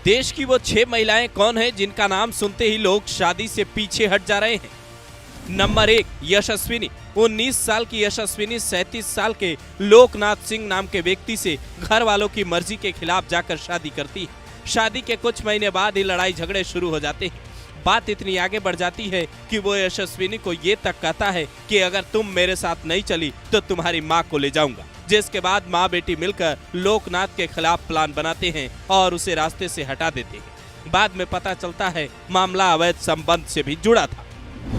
देश की वो 6 महिलाएं कौन है जिनका नाम सुनते ही लोग शादी से पीछे हट जा रहे हैं। नंबर 1, यशस्विनी। 19 साल की यशस्विनी 37 साल के लोकनाथ सिंह नाम के व्यक्ति से घर वालों की मर्जी के खिलाफ जाकर शादी करती है। शादी के कुछ महीने बाद ही लड़ाई झगड़े शुरू हो जाते हैं। बात इतनी आगे बढ़ जाती है कि वो यशस्विनी को ये तक कहता है कि अगर तुम मेरे साथ नहीं चली तो तुम्हारी माँ को ले जाऊंगा। जिसके बाद माँ बेटी मिलकर लोकनाथ के खिलाफ प्लान बनाते हैं और उसे रास्ते से हटा देते हैं। बाद में पता चलता है मामला अवैध संबंध से भी जुड़ा था।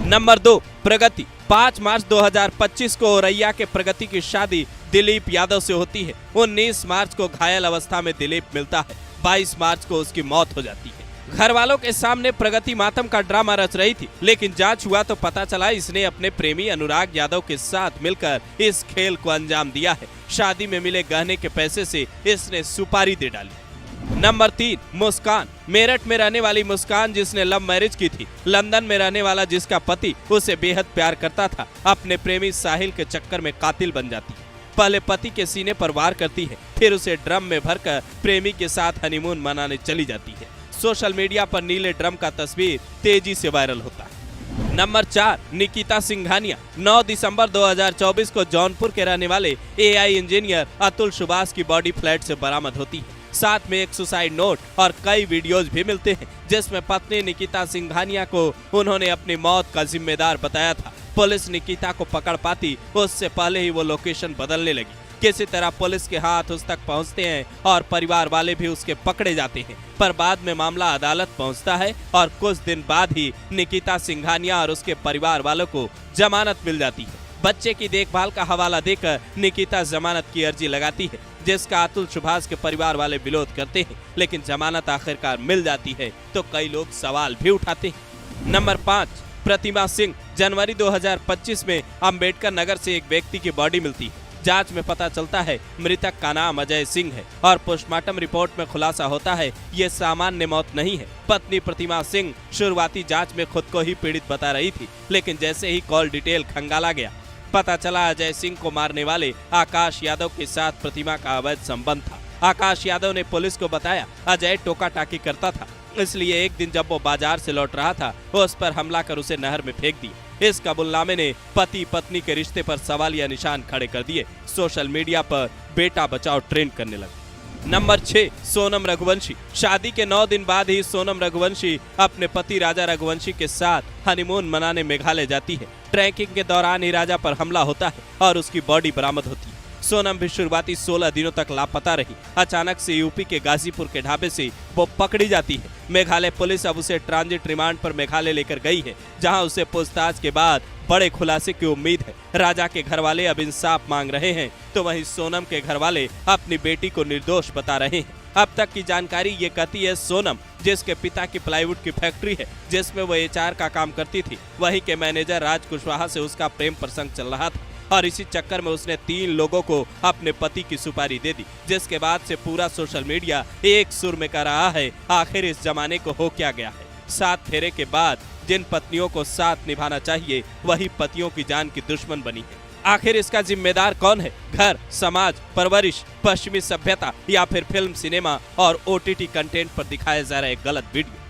नंबर 2, प्रगति। 5 मार्च 2025 को औरैया के प्रगति की शादी दिलीप यादव से होती है। 19 मार्च को घायल अवस्था में दिलीप मिलता है। 22 मार्च को उसकी मौत हो जाती है। घर वालों के सामने प्रगति मातम का ड्रामा रच रही थी, लेकिन जांच हुआ तो पता चला इसने अपने प्रेमी अनुराग यादव के साथ मिलकर इस खेल को अंजाम दिया है। शादी में मिले गहने के पैसे से इसने सुपारी दे डाली। नंबर 3, मुस्कान। मेरठ में रहने वाली मुस्कान, जिसने लव मैरिज की थी। लंदन में रहने वाला जिसका पति उसे बेहद प्यार करता था, अपने प्रेमी साहिल के चक्कर में कातिल बन जाती है। पहले पति के सीने पर वार करती है, फिर उसे ड्रम में भरकर प्रेमी के साथ हनीमून मनाने चली जाती है। सोशल मीडिया पर नीले ड्रम का तस्वीर तेजी से वायरल होता है। नंबर 4, निकिता सिंघानिया। 9 दिसंबर 2024 को जौनपुर के रहने वाले एआई इंजीनियर अतुल सुभाष की बॉडी फ्लैट से बरामद होती है। साथ में एक सुसाइड नोट और कई वीडियोज भी मिलते हैं, जिसमें पत्नी निकिता सिंघानिया को उन्होंने अपनी मौत का जिम्मेदार बताया था। पुलिस निकिता को पकड़ पाती उससे पहले ही वो लोकेशन बदलने लगी। किसी तरह पुलिस के हाथ उस तक पहुंचते हैं और परिवार वाले भी उसके पकड़े जाते हैं, पर बाद में मामला अदालत पहुंचता है और कुछ दिन बाद ही निकिता सिंघानिया और उसके परिवार वालों को जमानत मिल जाती है। बच्चे की देखभाल का हवाला देकर निकिता जमानत की अर्जी लगाती है, जिसका अतुल सुभाष के परिवार वाले विरोध करते हैं, लेकिन जमानत आखिरकार मिल जाती है तो कई लोग सवाल भी उठाते हैं। नंबर 5, प्रतिमा सिंह। जनवरी 2025 में अंबेडकर नगर से एक व्यक्ति की बॉडी मिलती है। जांच में पता चलता है मृतक का नाम अजय सिंह है और पोस्टमार्टम रिपोर्ट में खुलासा होता है ये सामान्य मौत नहीं है। पत्नी प्रतिमा सिंह शुरुआती जांच में खुद को ही पीड़ित बता रही थी, लेकिन जैसे ही कॉल डिटेल खंगाला गया, पता चला अजय सिंह को मारने वाले आकाश यादव के साथ प्रतिमा का अवैध संबंध था। आकाश यादव ने पुलिस को बताया अजय टोका टाकी करता था, इसलिए एक दिन जब वो बाजार से लौट रहा था उस पर हमला कर उसे नहर में फेंक दिया। इस कबूलनामे ने पति पत्नी के रिश्ते पर सवालिया निशान खड़े कर दिए। सोशल मीडिया पर बेटा बचाओ ट्रेंड करने लगा। नंबर 6, सोनम रघुवंशी। शादी के 9 दिन बाद ही सोनम रघुवंशी अपने पति राजा रघुवंशी के साथ हनीमून मनाने मेघालय जाती है। ट्रैकिंग के दौरान ही राजा पर हमला होता है और उसकी बॉडी बरामद होती है। सोनम भी शुरुआती 16 दिनों तक लापता रही। अचानक से यूपी के गाजीपुर के ढाबे से वो पकड़ी जाती है। मेघालय पुलिस अब उसे ट्रांजिट रिमांड पर मेघालय लेकर गई है, जहां उसे पूछताछ के बाद बड़े खुलासे की उम्मीद है। राजा के घर वाले अब इंसाफ मांग रहे हैं, तो वहीं सोनम के घर वाले अपनी बेटी को निर्दोष बता रहे हैं। अब तक की जानकारी ये कहती है सोनम, जिसके पिता की प्लाईवुड की फैक्ट्री है जिसमें वो एचआर का काम करती थी, वहीं के मैनेजर राज कुशवाहा से उसका प्रेम प्रसंग चल रहा था और इसी चक्कर में उसने 3 लोगों को अपने पति की सुपारी दे दी। जिसके बाद से पूरा सोशल मीडिया एक सुर में कह रहा है आखिर इस जमाने को हो क्या गया है। 7 फेरे के बाद जिन पत्नियों को साथ निभाना चाहिए वही पतियों की जान की दुश्मन बनी है। आखिर इसका जिम्मेदार कौन है? घर, समाज, परवरिश, पश्चिमी सभ्यता या फिर फिल्म, सिनेमा और ओटीटी कंटेंट पर दिखाया जा रहा है गलत वीडियो?